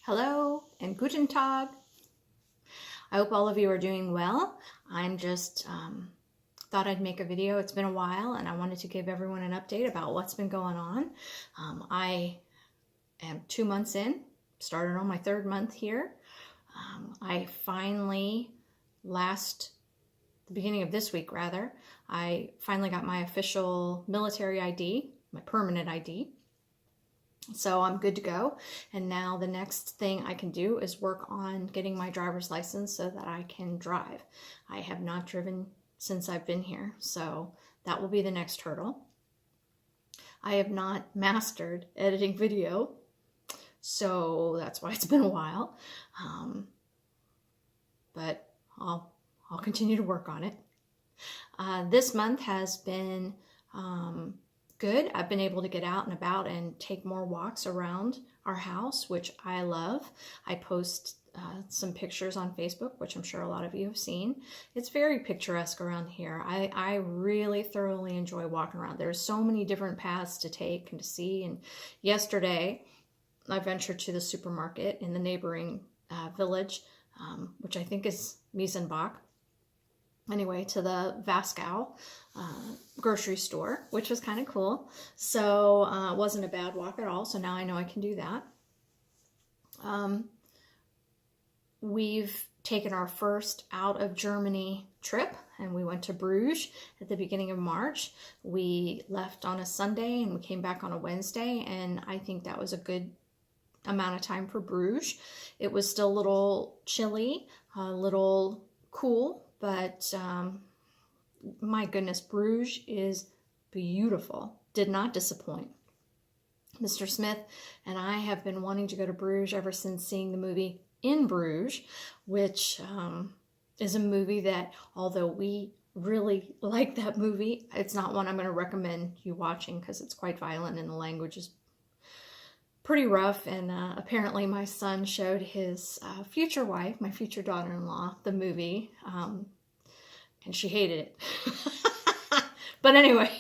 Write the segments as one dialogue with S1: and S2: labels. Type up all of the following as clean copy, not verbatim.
S1: Hello and guten Tag. I hope all of you are doing well. I'm just thought I'd make a video. It's been a while and I wanted to give everyone an update about what's been going on. I am 2 months in, started on my 3rd month here. I finally, the beginning of this week rather, I finally got my official military ID, my permanent ID. So I'm good to go. And now the next thing I can do is work on getting my driver's license so that I can drive. I have not driven since I've been here, so that will be the next hurdle. I have not mastered editing video, so that's why it's been a while. But I'll continue to work on it. This month has been good. I've been able to get out and about and take more walks around our house, which I love. I post some pictures on Facebook, which I'm sure a lot of you have seen. It's very picturesque around here. I really thoroughly enjoy walking around. There's so many different paths to take and to see. And yesterday, I ventured to the supermarket in the neighboring village, which I think is Miesenbach. Anyway, to the Vascow grocery store, which was kind of cool. So it wasn't a bad walk at all. So now I know I can do that. We've taken our first out of Germany trip and we went to Bruges at the beginning of March. We left on a Sunday and we came back on a Wednesday, and I think that was a good amount of time for Bruges. It was still a little chilly, a little cool, but my goodness, Bruges is beautiful. Did not disappoint. Mr. Smith and I have been wanting to go to Bruges ever since seeing the movie In Bruges, which is a movie that, although we really like that movie, it's not one I'm going to recommend you watching because it's quite violent and the language is pretty rough. And apparently my son showed his future wife, my future daughter-in-law, the movie, and she hated it. But anyway,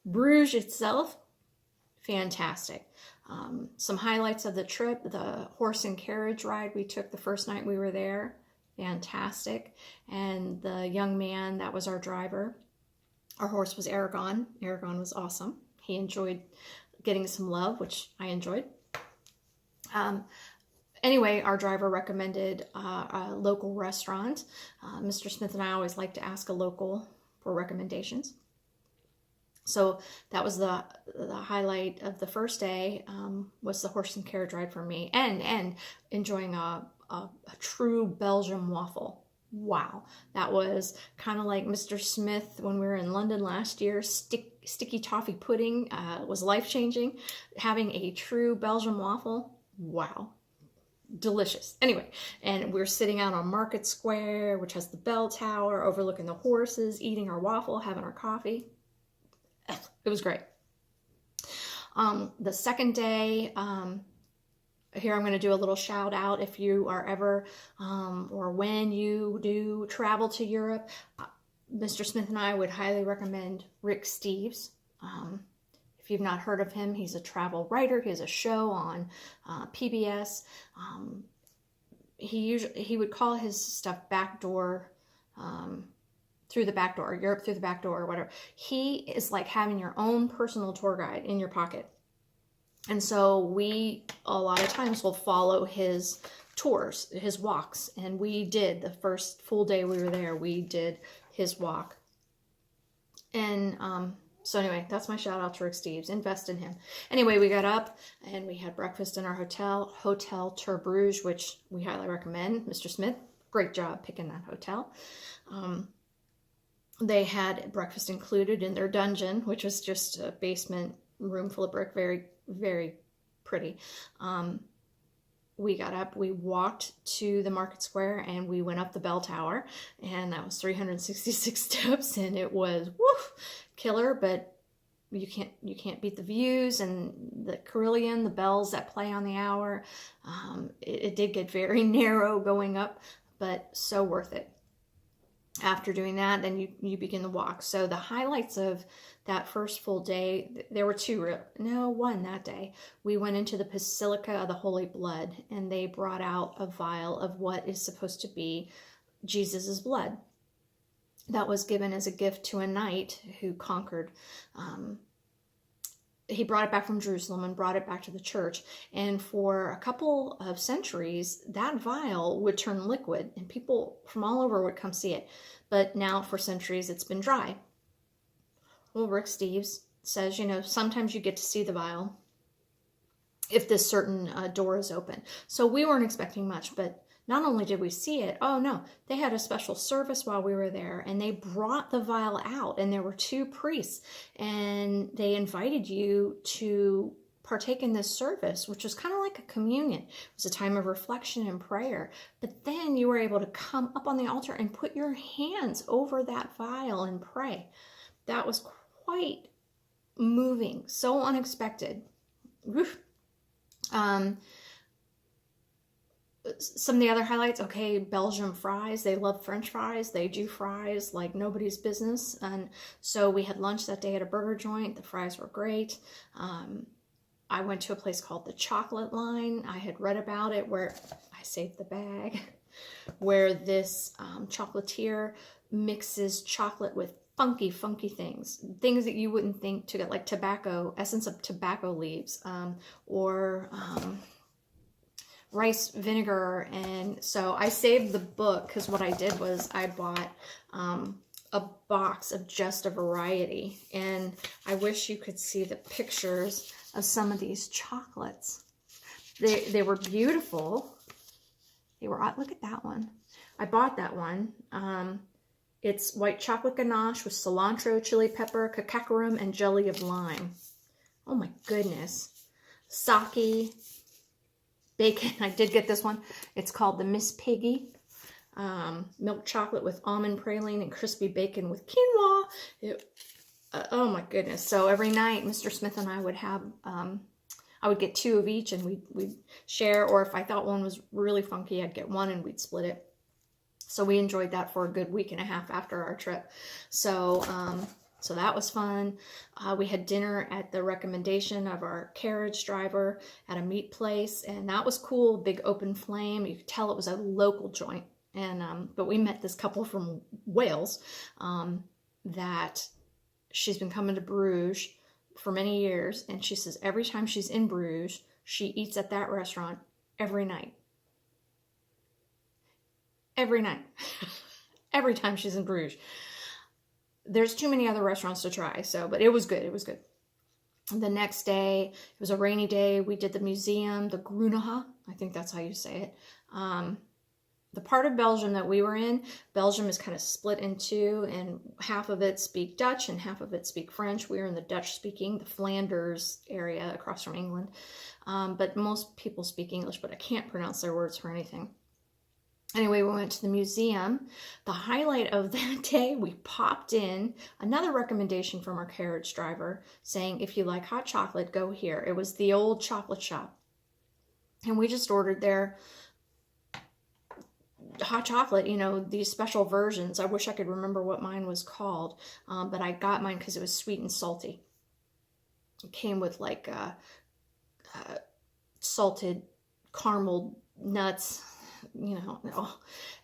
S1: Bruges itself, fantastic. Some highlights of the trip: the horse and carriage ride we took the first night we were there, fantastic. And the young man that was our driver, our horse was Aragon. Aragon was awesome. He enjoyed getting some love, which I enjoyed. Anyway, our driver recommended a local restaurant. Mr. Smith and I always like to ask a local for recommendations. So that was the highlight of the first day, was the horse and carriage ride for me, and enjoying a true Belgian waffle. Wow, that was kind of like Mr. Smith when we were in London last year. Sticky toffee pudding was life-changing. Having a true Belgian waffle, wow, delicious. Anyway, and we're sitting out on Market Square, which has the bell tower overlooking the horses, eating our waffle, having our coffee. It was great. The second day, here I'm going to do a little shout out. If you are ever, or when you do travel to Europe, Mr. Smith and I would highly recommend Rick Steves. If you've not heard of him, he's a travel writer. He has a show on PBS. He would call his stuff backdoor, through the back door, Europe through the back door, or whatever. He is like having your own personal tour guide in your pocket. And so we, a lot of times, will follow his tours, his walks. And we did, the first full day we were there, we did his walk. And so anyway, that's my shout out to Rick Steves. Invest in him. Anyway, we got up and we had breakfast in our hotel, Hotel Ter Bruges, which we highly recommend. Mr. Smith, great job picking that hotel. They had breakfast included in their dungeon, which was just a basement room full of brick, very, very pretty. We got up, we walked to the Market Square, and we went up the bell tower, and that was 366 steps, and it was killer. But you can't beat the views and the carillon, the bells that play on the hour. It did get very narrow going up, but so worth it. After doing that, then you begin the walk. So the highlights of that first full day, there were one that day. We went into the Basilica of the Holy Blood, and they brought out a vial of what is supposed to be Jesus's blood that was given as a gift to a knight who conquered. He brought it back from Jerusalem and brought it back to the church. And for a couple of centuries, that vial would turn liquid and people from all over would come see it. But now for centuries, it's been dry. Well, Rick Steves says, sometimes you get to see the vial if this certain door is open. So we weren't expecting much, but not only did we see it, oh no, they had a special service while we were there, and they brought the vial out, and there were 2 priests, and they invited you to partake in this service, which was kind of like a communion. It was a time of reflection and prayer. But then you were able to come up on the altar and put your hands over that vial and pray. That was quite moving, so unexpected. Oof. Some of the other highlights, okay, Belgium fries. They love French fries. They do fries like nobody's business. And so we had lunch that day at a burger joint. The fries were great. I went to a place called the Chocolate Line. I had read about it, where I saved the bag, where this chocolatier mixes chocolate with funky things that you wouldn't think to get, like tobacco, essence of tobacco leaves, or rice vinegar. And so I saved the book, because what I did was I bought a box of just a variety, and I wish you could see the pictures of some of these chocolates. They were beautiful. They were, look at that one. I bought that one. It's white chocolate ganache with cilantro, chili pepper, cacacarum, and jelly of lime. Oh my goodness. Sake, bacon. I did get this one. It's called the Miss Piggy. Milk chocolate with almond praline and crispy bacon with quinoa. Oh my goodness. So every night, Mr. Smith and I would have, I would get 2 of each, and we'd share, or if I thought one was really funky, I'd get one and we'd split it. So we enjoyed that for a good week and a half after our trip. So that was fun. We had dinner at the recommendation of our carriage driver at a meat place, and that was cool. Big open flame. You could tell it was a local joint. And but we met this couple from Wales that she's been coming to Bruges for many years, and she says every time she's in Bruges, she eats at that restaurant every night. Every night. Every time she's in Bruges. There's too many other restaurants to try, but it was good. It was good. The next day, it was a rainy day. We did the museum, the Gruneha. I think that's how you say it. The part of Belgium that we were in, Belgium is kind of split in 2, and half of it speak Dutch and half of it speak French. We were in the Dutch-speaking, the Flanders area across from England. But most people speak English, but I can't pronounce their words for anything. Anyway, we went to the museum. The highlight of that day, we popped in another recommendation from our carriage driver saying, if you like hot chocolate, go here. It was the old chocolate shop. And we just ordered their hot chocolate, these special versions. I wish I could remember what mine was called, but I got mine because it was sweet and salty. It came with like salted caramel nuts.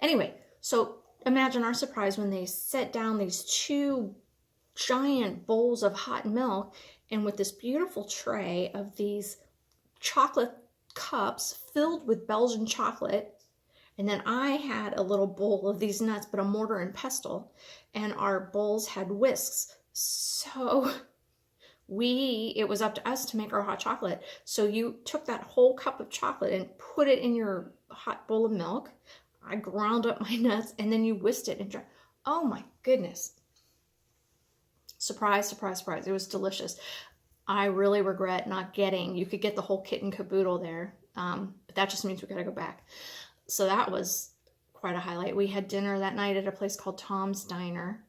S1: Anyway, so imagine our surprise when they set down these 2 giant bowls of hot milk, and with this beautiful tray of these chocolate cups filled with Belgian chocolate. And then I had a little bowl of these nuts, but a mortar and pestle, and our bowls had whisks. So it was up to us to make our hot chocolate. So you took that whole cup of chocolate and put it in your hot bowl of milk. I ground up my nuts, and then you whisked it and drank. Oh my goodness. Surprise, surprise, surprise. It was delicious. I really regret not getting, you could get the whole kit and caboodle there. But that just means we got to go back. So that was quite a highlight. We had dinner that night at a place called Tom's Diner,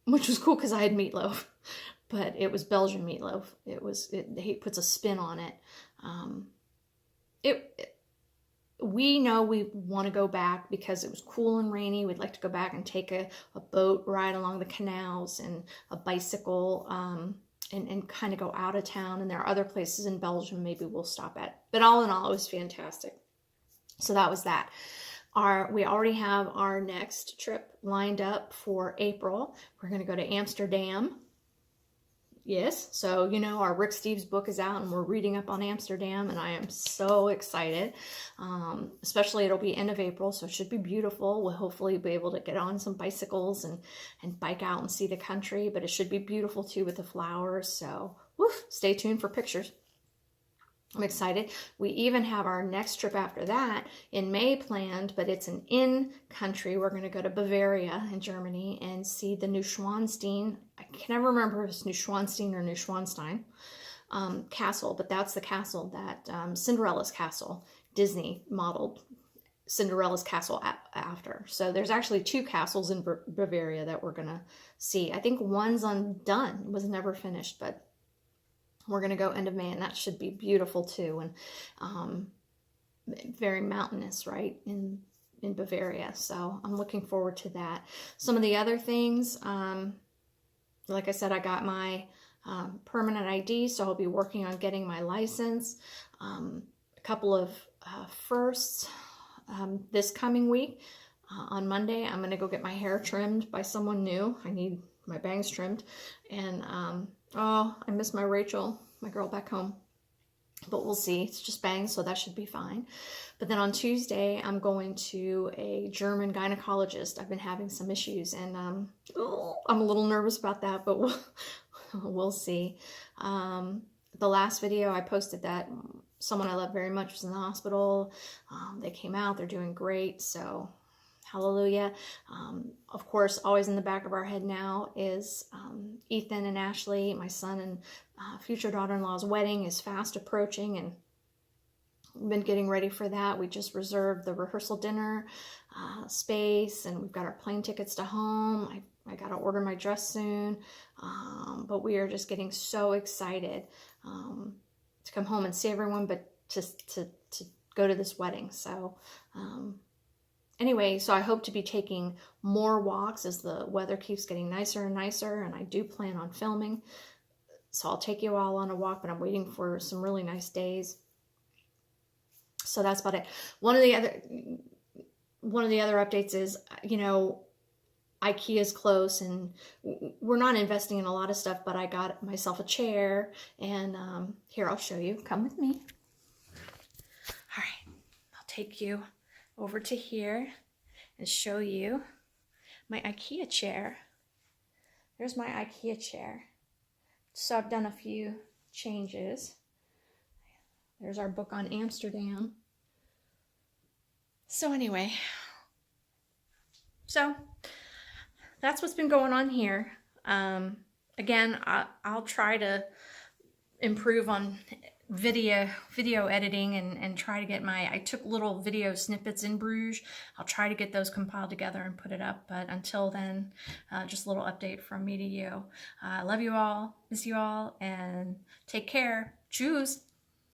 S1: which was cool because I had meatloaf. But it was Belgian meatloaf. He puts a spin on it. we know we want to go back because it was cool and rainy. We'd like to go back and take a boat ride along the canals and a bicycle, and kind of go out of town. And there are other places in Belgium maybe we'll stop at. But all in all, it was fantastic. So that was that. We already have our next trip lined up for April. We're going to go to Amsterdam. Yes, so you know, our Rick Steves book is out and we're reading up on Amsterdam, and I am so excited. Especially it'll be end of April, so it should be beautiful. We'll hopefully be able to get on some bicycles and bike out and see the country, but it should be beautiful too with the flowers. So woof, stay tuned for pictures. I'm excited. We even have our next trip after that in May planned, but it's an in-country. We're going to go to Bavaria in Germany and see the Neuschwanstein. I can never remember if it's Neuschwanstein or Neuschwanstein castle, but that's the castle that Cinderella's castle, Disney modeled Cinderella's castle after. So there's actually 2 castles in Bavaria that we're going to see. I think one's undone, was never finished, but we're going to go end of May, and that should be beautiful too, and very mountainous, right, in Bavaria. So I'm looking forward to that. Some of the other things, like I said, I got my permanent ID, so I'll be working on getting my license. A couple of firsts this coming week. On Monday, I'm going to go get my hair trimmed by someone new. I need my bangs trimmed, and oh, I miss my Rachel, my girl back home. But we'll see. It's just bangs, so that should be fine. But then on Tuesday, I'm going to a German gynecologist. I've been having some issues, and I'm a little nervous about that, but we'll see. The last video I posted that someone I love very much was in the hospital. They came out. They're doing great, so hallelujah. Of course, always in the back of our head now is Ethan and Ashley, my son and future daughter-in-law's wedding is fast approaching, and we've been getting ready for that. We just reserved the rehearsal dinner space, and we've got our plane tickets to home. I got to order my dress soon, but we are just getting so excited to come home and see everyone, but just to go to this wedding. So anyway, so I hope to be taking more walks as the weather keeps getting nicer and nicer, and I do plan on filming. So I'll take you all on a walk, but I'm waiting for some really nice days. So that's about it. One of the other updates is, you know, IKEA's close, and we're not investing in a lot of stuff, but I got myself a chair, and here, I'll show you. Come with me. All right, I'll take you over to here and show you my IKEA chair. There's my IKEA chair. So I've done a few changes. There's our book on Amsterdam. So anyway, so that's what's been going on here. Again, I'll try to improve on video editing and try to get I took little video snippets in Bruges. I'll try to get those compiled together and put it up, but until then, just a little update from me to you. I love you all, miss you all, and take care. Tschüss.